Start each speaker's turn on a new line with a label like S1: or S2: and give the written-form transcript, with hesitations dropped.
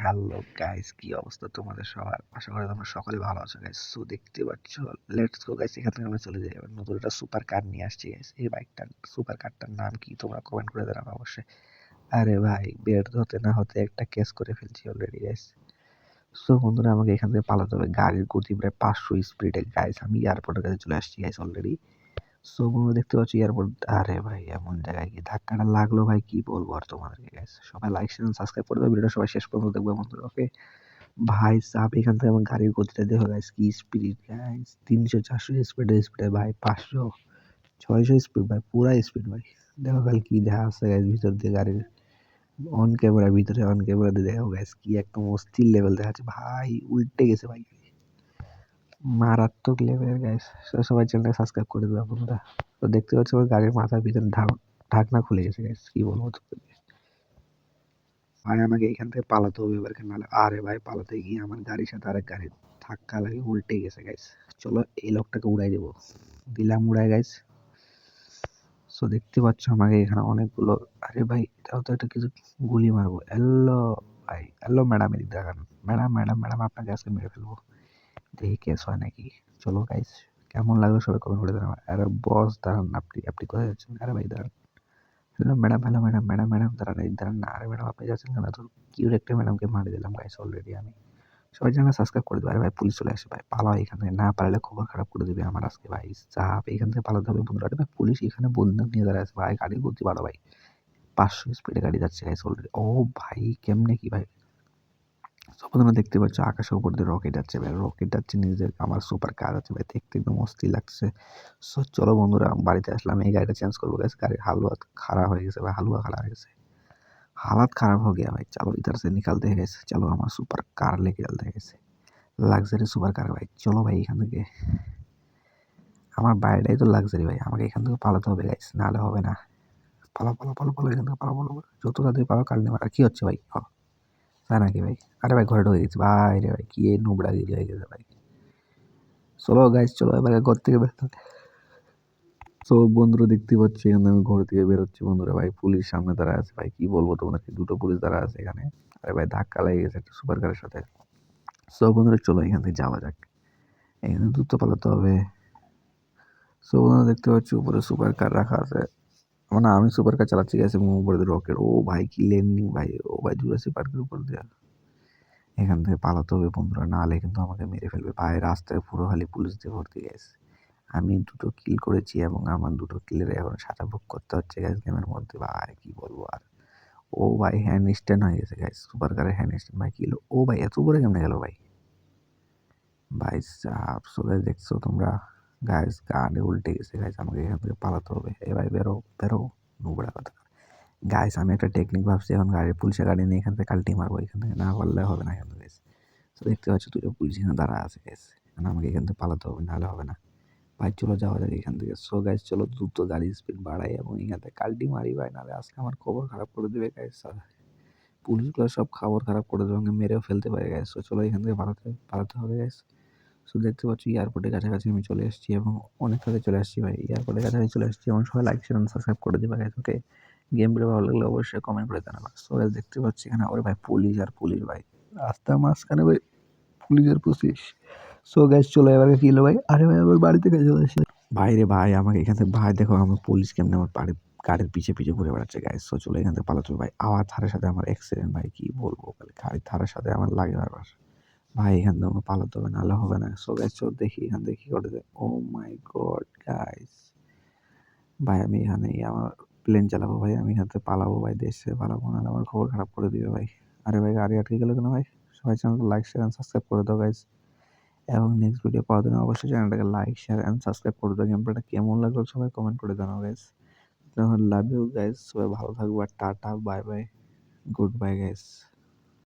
S1: Hello guys, কি অবস্থা তোমাদের সবার? আশা করি তোমরা সকলে ভালো আছো গাইস। সো দেখতে পাচ্ছ, লেটস গো গাইস, এখান থেকে আমরা চলে যাই। এবার নতুন একটা সুপার কার নিয়ে আসছি গাইস। এই বাইকটার সুপার কারটার নাম কি তোমরা কমেন্ট করে জানাবে অবশ্যই। আরে ভাই, বের হতে না হতে একটা কেস করে ফেলছি অলরেডি গাইস। সো বন্ধুরা, আমাকে এখান থেকে পালাতে হবে। গাড়ির গতি প্রায় 500 স্পিডে গাইস। আমি এয়ারপোর্টের কাছে চলে আসছি গাইস অলরেডি। সো বন্ধুরা, দেখতে পাচ্ছি এয়ারপোর্ট। আরে ভাই, এমন জায়গায় কি ধাক্কাটা লাগলো ভাই, কি বলবো আর তোমাদেরকে গাইস। সবাই লাইক শেয়ার সাবস্ক্রাইব করে দেবে, ভিডিওটা সবাই শেষ পর্যন্ত দেখবে বন্ধুরা, ওকে? ভাই সাব, এখান থেকে আমার গাড়ির গতিটা দেখো গাইস, কি স্পিড গাইস। 300 400 স্পিডে ভাই, 500 600 স্পিড ভাই, পুরা স্পিড ভাই। দেখো খালি কি দেখা আছে গাইস ভিতর দিয়ে গাড়ির। অন ক্যামেরা দিয়ে দেখো গাইস, কি একদম অস্থির লেভেল দেখাচ্ছে ভাই। উল্টে গেছে ভাই, মারাত্মক লেভেল গাইস। সবাই চ্যানেলটা সাবস্ক্রাইব করে দেবে বন্ধুরা। তো দেখতে পাচ্ছ আমার গাড়ির মাথার ভিতরে ঢাকনা খুলে গেছে গাইস, কি বলবো তোকে ভাই। আমাকে এখান থেকে পালাতে হবে এবার, নাহলে আরে ভাই, পালাতে গিয়ে আমার গাড়ির সাথে আরেক গাড়ি ধাক্কা লাগে, উল্টে গেছে গাইস। চলো এই লোকটাকে উড়াই দেবো, দিলাম উড়াই গাইস। সো দেখতে পাচ্ছ আমাকে এখানে অনেকগুলো। আরে ভাই, তাও তো একটা কিছু গুলি মারবো। হ্যালো ভাই, হ্যালো ম্যাডাম, এদিক দেখান। ম্যাডাম ম্যাডাম ম্যাডাম, আপনাকে আজকে মেরে ফেলবো, দেখি কেস হয় নাকি। চলো গাইস, কেমন লাগলো সবাই কমেন্ট করে দেবেন। আরে বস দাঁড়ান, আপনি আপনি কোথায় যাচ্ছেন? আরে ভাই দাঁড়ান। Hello madam, hello madam, madam madam দাঁড়ান, এই দাঁড়ান না। আরে ম্যাডাম, আপনি যাচ্ছেন কেন? তো কিউট একটা ম্যাডামকে মারি দিলাম গাইস অলরেডি আমি। সবাই চ্যানেল সাবস্ক্রাইব করে দেবে। আরে ভাই, পুলিশ চলে আসে ভাই, পালাও এখান থেকে, না পারলে খবর খারাপ করে দিবে আমার আজকে ভাই। চাপ, এখান থেকে পালাতে হবে বন্ধুরা। আরে ভাই, পুলিশ এখানে বন্দুক নিয়ে দাঁড়ায় আছে ভাই, গাড়ি গতি বাড়ো ভাই। 500 স্পিডে গাড়ি যাচ্ছে গাইস অলরেডি। ও ভাই, কেমনে কি ভাই। তোমরা দেখতে পাচ্ছ আকাশের উপর দিয়ে রকেট যাচ্ছে ভাই, রকেট যাচ্ছে নিজের। আমার সুপার কার আছে ভাই, দেখতে একদম অস্থির লাগছে। সো চলো বন্ধুরা, বাড়িতে আসলাম, এই গাড়িটা চেঞ্জ করবো গাইস। গাড়ির হালুয়া খারাপ হয়ে গেছে ভাই, হালুয়া খারাপ হয়ে গেছে, हालत खराब हो गया भाई। चलो इधर से निकलते हैं guys। चलो हमारा सुपर कार लेके चलते हैं guys, লাক্সারি সুপার কার ভাই। চলো ভাই এখান থেকে, আমার বাড়িটাই তো লাক্সারি ভাই, আমাকে এখান থেকে পালাতে হবে গাইস, নাহলে হবে না। পালা পালা পালা পালা, এখান থেকে পালা পালা পালা। যত তাড়াতাড়ি পারো কাল নেওয়ার। কি হচ্ছে ভাই? তাই নাকি ভাই? আরে ভাই, ঘরে ঢুকে গেছি ভাই রে ভাই, কি এই নোবড়াগিরি হয়ে গেছে ভাই। চলো গাইস, চলো এবারে ঘর থেকে বের হতে। তো বন্ধুরা দেখতে পাচ্ছি এখানে আমি ঘর থেকে বেরোচ্ছি বন্ধুরা। ভাই পুলিশ সামনে দাঁড়ায় আছে ভাই, কি বলবো তোমাদেরকে, দুটো পুলিশ দাঁড়ায় আছে এখানে। আরে ভাই, ধাক্কা লেগে গেছে একটা সুপার কারের সাথে। সো বন্ধুরা, চলো এখান থেকে যাওয়া যাক, এখানে দ্রুত পালাতে হবে। সো বন্ধুরা দেখতে পাচ্ছি উপরে সুপার কার রাখা আছে, মানে আমি সুপার কার চালাচ্ছি গেছে এবং উপরে রকেট। ও ভাই, কি ল্যান্ডিং ভাই। ও ভাই, জুরাসিক পার্কের উপর দিয়ে এখান থেকে পালাতে হবে বন্ধুরা, নাহলে কিন্তু আমাকে মেরে ফেলবে ভাই। রাস্তায় পুরো খালি পুলিশ দিয়ে ভর্তি গেছে। আমি 2টো কিল করেছি এবং আমার 2টো কিলের এখন সাজা ভোগ করতে হচ্ছে গাইস গেমের মধ্যে ভাই, কি বলবো আর। ও ভাই, হ্যান্ড স্ট্যান্ড হয়ে গেছে গাইস, সুপার কারের হ্যান্ড স্ট্যান্ড ভাই। কিলো ও ভাই, এত উপরে কেমনে গেল ভাই? ভাই সাব, সো গাইস দেখছো তোমরা গাইস, গাড়ি উল্টে গেছে গাইস, আমাকে এখান থেকে পালাতে হবে। এ ভাই, বেরো বেরো, নোবড়া কথা। গাইস আমি একটা টেকনিক ভাবছি, এখন গাড়ি, পুলিশের গাড়ি নিয়ে এখান থেকে কাল্টি মারবো, এখান থেকে না পারলে হবে না এখান থেকে গাইস। তো দেখতে পাচ্ছ দুটো পুলিশ এখানে দাঁড়া আছে গাইস, এখন আমাকে এখান থেকে পালাতে হবে, নাহলে হবে না ভাই। চলো যাওয়া যাক এখান থেকে। সো গাইস চলো দ্রুত গাড়ির স্পিড বাড়াই এবং এখান থেকে কাল্টি মারি ভাই, নাহলে আজকে আমার খবর খারাপ করে দেবে গাইস। পুলিশগুলো সব খবর খারাপ করে দেবে, আমাকে মেরেও ফেলতে পারে গাইস। সো চলো এখান থেকে পালাতে পালাতে হবে গাইস। সো দেখতে পাচ্ছি এয়ারপোর্টের কাছাকাছি আমি চলে এসেছি এবং অনেক কাছে চলে আসছি ভাই, এয়ারপোর্টের কাছাকাছি চলে আসছি এবং সবাই লাইক শেয়ার সাবস্ক্রাইব করে দেবে গাইস, ওকে? গেম প্লে ভালো লাগলে অবশ্যই কমেন্ট করে জানাবা। সো গাইস দেখতে পাচ্ছি এখানে, ওরে ভাই, পুলিশ আর পুলিশ ভাই, রাস্তার মাঝখানে ভাই, পুলিশ আর পুলিশ। সো গাইস চলো এবারে কি হলো ভাই? আরে ভাই, আমার বাড়ি থেকে চলে এসেছে ভাই রে ভাই, আমাকে এখান থেকে ভাই দেখো, আমার পুলিশ কেমনে আমার বাড়ি গাড়ির পিছে পিছে ঘুরে বেড়াচ্ছে গাইস। সো চলো এখান থেকে পালাতে হবে ভাই। আমার থারের সাথে আমার অ্যাক্সিডেন্ট ভাই, কি বলবো, গাড়ির থারের সাথে আমার লাগে বারবার ভাই। এখান থেকে আমাকে পালাতে হবে, নাহলে হবে না। সো গাইস চলো দেখি এখান থেকে কি করে যায়। ও মাই গড গাইস, ভাই আমি এখানে আমার প্লেন চালাবো ভাই, আমি এখান থেকে পালাবো ভাই, দেশ থেকে পালাবো, নাহলে আমার খবর খারাপ করে দিবে ভাই। আরে ভাই, গাড়ি আটকে গেল কেন ভাই? সবাই চ্যানেলকে লাইক শেয়ার অ্যান্ড সাবস্ক্রাইব করে দাও গাইস, এবং নেক্সট ভিডিও পাওয়ার জন্য অবশ্যই চ্যানেলটাকে লাইক শেয়ার অ্যান্ড সাবস্ক্রাইব করে দাও। গেমটা কেমন লাগলো সবাই কমেন্ট করে জানাও গাইস। লাভ ইউ গাইস, সবাই ভালো থাকবো আর tata bye bye, goodbye guys.